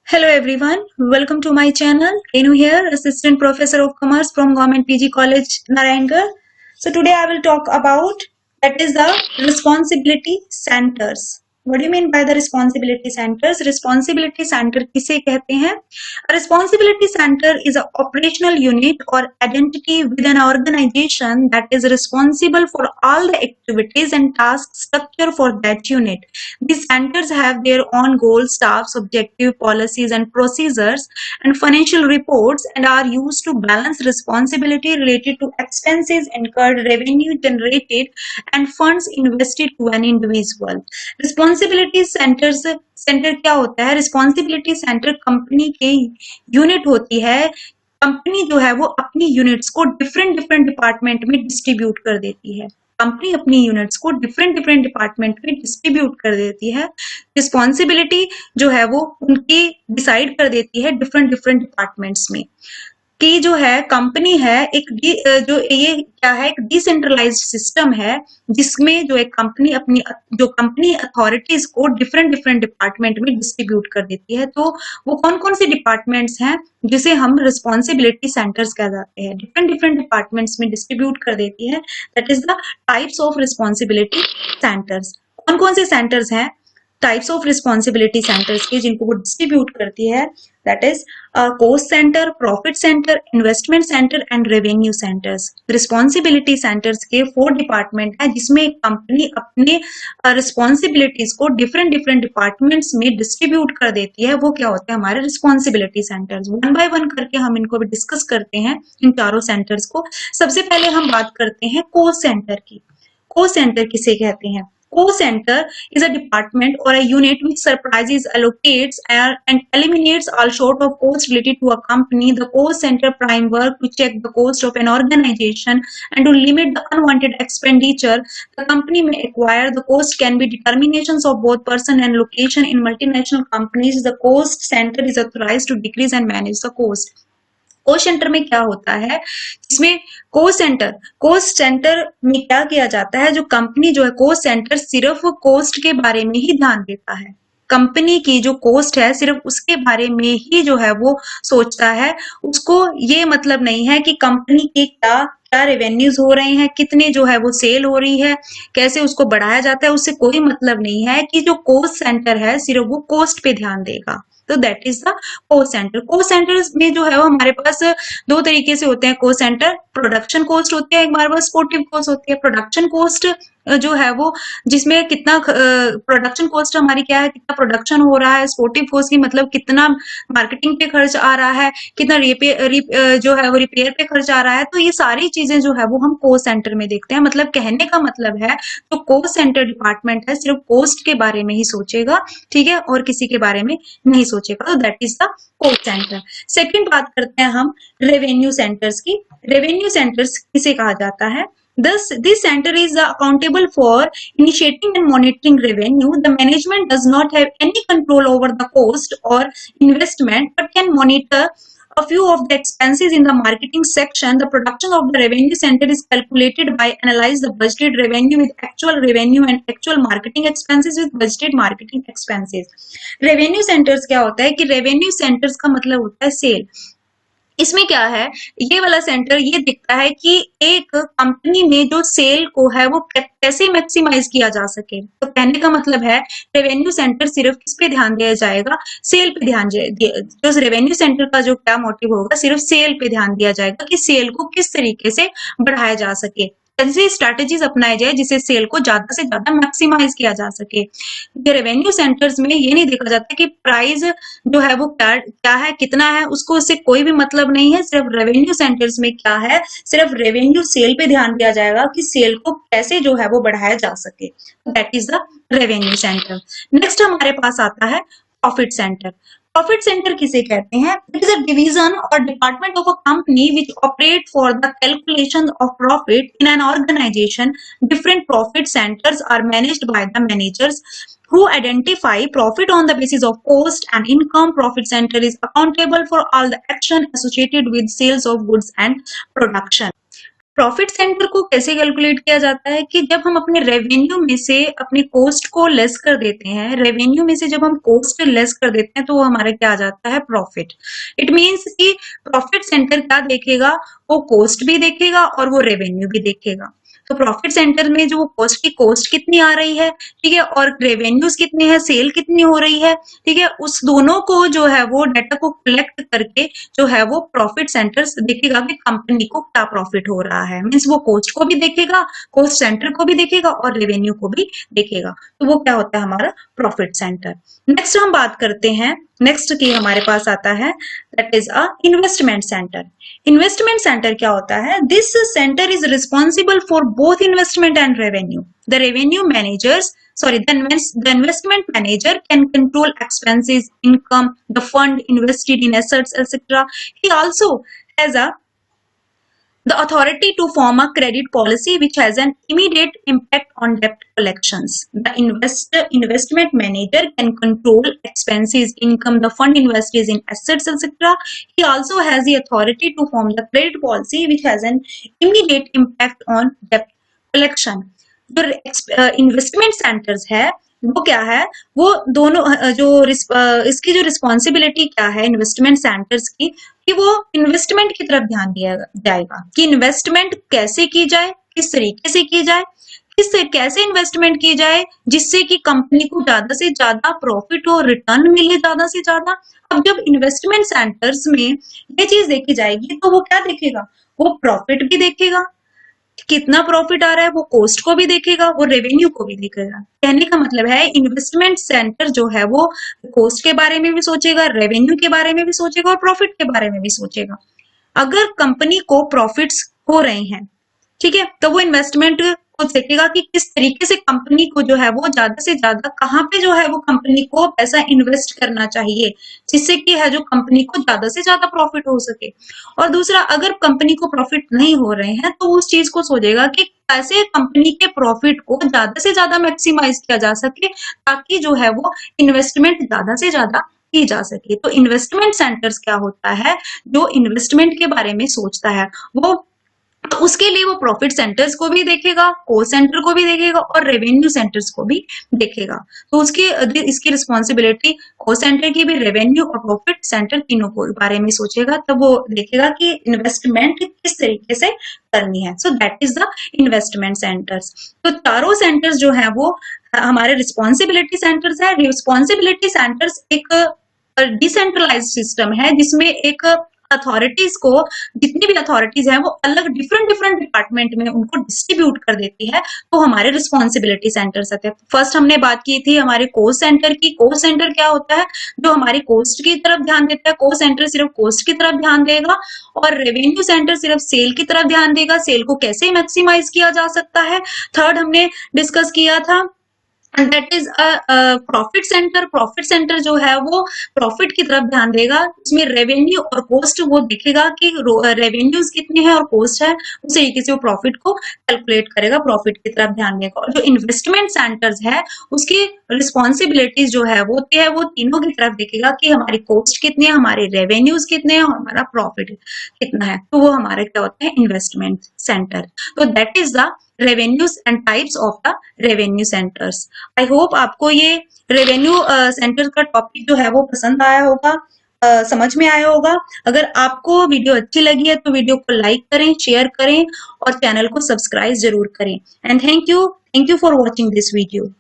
Hello everyone, welcome to my channel. Renu here, Assistant Professor of Commerce from Government PG College, Narayanagar. So today I will talk about that is the responsibility centers. What do you mean by the responsibility centers? Responsibility center किसे कहते हैं? A responsibility center is an operational unit or entity within an organization that is responsible for all the activities and task structure for that unit. These centers have their own goals, staffs, objective, policies and procedures and financial reports and are used to balance responsibility related to expenses incurred, revenue generated and funds invested to an individual. Responsibility centre क्या होता है? Responsibility centre company की unit होती है. Company जो है वो अपनी यूनिट्स को डिफरेंट डिपार्टमेंट में डिस्ट्रीब्यूट कर देती है. कंपनी अपनी यूनिट्स को डिफरेंट डिपार्टमेंट में डिस्ट्रीब्यूट कर देती है. रिस्पॉन्सिबिलिटी जो है वो उनकी डिसाइड कर देती है डिफरेंट डिपार्टमेंट्स में कि जो है कंपनी है एक जो ये क्या है, एक डिसेंट्रलाइज्ड सिस्टम है जिसमें जो एक कंपनी अपनी जो कंपनी अथॉरिटीज को डिफरेंट डिपार्टमेंट में डिस्ट्रीब्यूट कर देती है. तो वो कौन कौन से डिपार्टमेंट्स हैं जिसे हम रिस्पॉन्सिबिलिटी सेंटर्स कह जाते हैं, डिफरेंट डिपार्टमेंट्स में डिस्ट्रीब्यूट कर देती है. That is the types of responsibility centres. कौन कौन से सेंटर्स हैं टाइप्स ऑफ रिस्पॉन्सिबिलिटी सेंटर्स के जिनको वो डिस्ट्रीब्यूट करती है? That is cost centre, profit centre, investment centre and revenue centres. Responsibility centres के 4 डिपार्टमेंट है जिसमें एक कंपनी अपने रिस्पॉन्सिबिलिटीज को डिफरेंट डिपार्टमेंट्स में डिस्ट्रीब्यूट कर देती है. वो क्या होते हैं? हमारे responsibility centres. One by one करके हम इनको भी डिस्कस करते हैं, इन चारों सेंटर्स को. सबसे पहले हम बात करते हैं कॉस्ट सेंटर की. कॉस्ट सेंटर किसे कहते हैं? Cost center is a department or a unit which supervises, allocates, and eliminates all sort of costs related to a company. The cost center prime work to check the cost of an organization and to limit the unwanted expenditure the company may acquire. The cost can be determinations of both person and location. In multinational companies, the cost center is authorized to decrease and manage the cost. Cost centre में क्या होता है? इसमें coast centre में क्या किया जाता है? जो कंपनी जो है कोस्ट सेंटर सिर्फ कोस्ट के बारे में ही ध्यान देता है. कंपनी की जो कोस्ट है सिर्फ उसके बारे में ही जो है वो सोचता है. उसको ये मतलब नहीं है कि कंपनी के क्या रेवेन्यूज हो रहे हैं, कितने जो है वो सेल हो रही है, कैसे उसको बढ़ाया जाता है, उससे कोई मतलब नहीं है. कि जो कोस्ट सेंटर है सिर्फ वो कोस्ट पे ध्यान देगा. तो that is the cost centre. Cost centre में जो है वो हमारे पास 2 तरीके से होते हैं. कोस्ट सेंटर प्रोडक्शन कोस्ट होती है, एक बार बार सपोर्टिव कोस्ट होती है. प्रोडक्शन कोस्ट जो है वो जिसमें कितना प्रोडक्शन कॉस्ट हमारी क्या है, कितना प्रोडक्शन हो रहा है. सपोर्टिव कॉस्ट की मतलब कितना मार्केटिंग पे खर्च आ रहा है, कितना जो है वो रिपेयर पे खर्च आ रहा है. तो ये सारी चीजें जो है वो हम कॉस्ट सेंटर में देखते हैं. मतलब कहने का मतलब है तो कॉस्ट सेंटर डिपार्टमेंट है सिर्फ कॉस्ट के बारे में ही सोचेगा, ठीक है, और किसी के बारे में नहीं सोचेगा. तो that is the cost centre. Second बात करते हैं हम रेवेन्यू सेंटर्स की. रेवेन्यू सेंटर्स किसे कहा जाता है? This center is accountable for initiating and monitoring revenue. The management does not have any control over the cost or investment, but can monitor a few of the expenses in the marketing section. The production of the revenue center is calculated by analyze the budgeted revenue with actual revenue and actual marketing expenses with budgeted marketing expenses. Revenue centers क्या होता है कि revenue centers का मतलब होता है cell. इसमें क्या है, ये वाला सेंटर ये दिखता है कि एक कंपनी में जो सेल को है वो कैसे मैक्सिमाइज किया जा सके. तो कहने का मतलब है रेवेन्यू सेंटर सिर्फ किस पे ध्यान दिया जाएगा? सेल पे ध्यान. जो रेवेन्यू सेंटर का जो क्या मोटिव होगा, सिर्फ सेल पे ध्यान दिया जाएगा कि सेल को किस तरीके से बढ़ाया जा सके, ऐसी स्ट्रैटेजीज अपनाए जाए जिससे सेल को ज्यादा से ज्यादा मैक्सिमाइज किया जा सके. रेवेन्यू सेंटर्स में ये नहीं देखा जाता कि प्राइस जो है वो क्या है, कितना है, उसको उससे कोई भी मतलब नहीं है. सिर्फ रेवेन्यू सेंटर्स में क्या है, सिर्फ रेवेन्यू सेल पे ध्यान दिया जाएगा कि सेल को कैसे जो है वो बढ़ाया जा सके. That is the revenue centre. Next हमारे पास आता है प्रॉफिट सेंटर. प्रॉफिट सेंटर किसे कहते हैं? इट इज अ डिवीजन और department of a company which operate for the calculation of profit in an organisation. Different profit centres are managed by the managers who identify profit on the basis of cost and income. Profit center is accountable for all the action associated with sales of goods and production. Profit centre को कैसे calculate किया जाता है कि जब हम अपने revenue में से अपनी कॉस्ट को लेस कर देते हैं, रेवेन्यू में से जब हम कॉस्ट लेस कर देते हैं तो वो हमारा क्या आ जाता है, प्रॉफिट। इट मींस कि प्रॉफिट सेंटर क्या देखेगा, वो कॉस्ट भी देखेगा और वो रेवेन्यू भी देखेगा। तो प्रॉफिट सेंटर में जो कॉस्ट की कॉस्ट कितनी आ रही है, ठीक है, और रेवेन्यूज कितने हैं, सेल कितनी हो रही है, ठीक है, उस दोनों को जो है वो डाटा को कलेक्ट करके जो है वो प्रॉफिट सेंटर्स देखेगा कि कंपनी को क्या प्रॉफिट हो रहा है। मीन्स वो कॉस्ट को भी देखेगा, कॉस्ट सेंटर को भी देखेगा और रेवेन्यू को भी देखेगा। तो वो क्या होता है, हमारा प्रॉफिट सेंटर। नेक्स्ट हम बात करते हैं, नेक्स्ट की हमारे पास आता है that is a investment centre. Investment centre क्या होता है, this centre is responsible for both investment and revenue. The revenue managers the investment manager can control expenses, income, the fund invested in assets, etc. He also has the authority to form a credit policy which has an immediate impact on debt collections. The investment manager can control expenses, income, the fund invested in assets, etc. He also has the authority to form the credit policy which has an immediate impact on debt collection. जो investment centres है वो क्या है, वो दोनों जो इसकी जो रिस्पॉन्सिबिलिटी क्या है इन्वेस्टमेंट सेंटर्स की, कि वो इन्वेस्टमेंट की तरफ ध्यान दिया जाएगा कि इन्वेस्टमेंट कैसे की जाए, किस तरीके से की जाए, कैसे इन्वेस्टमेंट की जाए जिससे कि कंपनी को ज्यादा से ज्यादा प्रॉफिट हो, रिटर्न मिले ज्यादा से ज्यादा। अब जब इन्वेस्टमेंट सेंटर्स में ये चीज देखी जाएगी तो वो क्या देखेगा, वो प्रॉफिट भी देखेगा, कितना प्रॉफिट आ रहा है, वो कॉस्ट को भी देखेगा, वो रेवेन्यू को भी देखेगा। कहने का मतलब है इन्वेस्टमेंट सेंटर जो है वो कॉस्ट के बारे में भी सोचेगा, रेवेन्यू के बारे में भी सोचेगा और प्रॉफिट के बारे में भी सोचेगा। अगर कंपनी को प्रॉफिट्स हो रहे हैं, ठीक है, तो वो इन्वेस्टमेंट को देखेगा कि किस तरीके से कंपनी को जो है वो ज्यादा से ज्यादा कहाँ पे जो है वो कंपनी को पैसा इन्वेस्ट करना चाहिए जिससे कि है जो कंपनी को ज्यादा से ज्यादा प्रॉफिट हो सके। और दूसरा, अगर कंपनी को प्रॉफिट नहीं हो रहे हैं तो उस चीज को सोचेगा कि कैसे कंपनी के प्रॉफिट को ज्यादा से ज्यादा मैक्सिमाइज किया जा सके ताकि जो है वो इन्वेस्टमेंट ज्यादा से ज्यादा की जा सके। तो इन्वेस्टमेंट सेंटर्स क्या होता है, जो इन्वेस्टमेंट के बारे में सोचता है वो, तो उसके लिए वो प्रॉफिट सेंटर्स को भी देखेगा, कॉस्ट सेंटर को भी देखेगा और रेवेन्यू सेंटर्स को भी देखेगा। तो इसकी रिस्पॉन्सिबिलिटी कॉस्ट सेंटर की भी, रेवेन्यू और प्रॉफिट सेंटर तीनों को बारे में सोचेगा, तब वो देखेगा कि इन्वेस्टमेंट किस तरीके से करनी है। So that is the investment centres. तो चारों सेंटर्स जो है वो हमारे रिस्पॉन्सिबिलिटी सेंटर्स है। रिस्पॉन्सिबिलिटी सेंटर्स एक डिसेंट्रलाइज सिस्टम है जिसमें एक अथॉरिटीज को, जितनी भी अथॉरिटीज हैं वो अलग डिफरेंट डिपार्टमेंट में उनको डिस्ट्रीब्यूट कर देती है। तो हमारे रिस्पॉन्सिबिलिटी सेंटर्स आते हैं। फर्स्ट हमने बात की थी हमारे कॉस्ट सेंटर की। कॉस्ट सेंटर क्या होता है, जो हमारी कॉस्ट की तरफ ध्यान देता है। कॉस्ट सेंटर सिर्फ कॉस्ट की तरफ ध्यान देगा और रेवेन्यू सेंटर सिर्फ सेल की तरफ ध्यान देगा, सेल को कैसे मैक्सिमाइज किया जा सकता है। थर्ड हमने डिस्कस किया था and that is profit centre. Profit centre जो है वो प्रॉफिट की तरफ ध्यान देगा, इसमें रेवेन्यू और कॉस्ट वो देखेगा कि रेवेन्यूज कितने हैं और कॉस्ट है, उस तरीके से वो प्रॉफिट को कैलकुलेट करेगा, प्रॉफिट की तरफ ध्यान देगा। और जो इन्वेस्टमेंट सेंटर्स है उसकी रिस्पॉन्सिबिलिटीज जो है वो तीनों की तरफ देखेगा कि हमारी कॉस्ट कितनी है, हमारे रेवेन्यूज कितने हैं और हमारा प्रॉफिट कितना है। तो वो हमारे क्या होते हैं, इन्वेस्टमेंट सेंटर। तो that is the revenues and types of the revenue centers. I hope आपको ये रेवेन्यू सेंटर का टॉपिक जो है वो पसंद आया होगा, समझ में आया होगा। अगर आपको वीडियो अच्छी लगी है तो वीडियो को लाइक करें, शेयर करें और चैनल को सब्सक्राइब जरूर करें। And thank you for watching this video.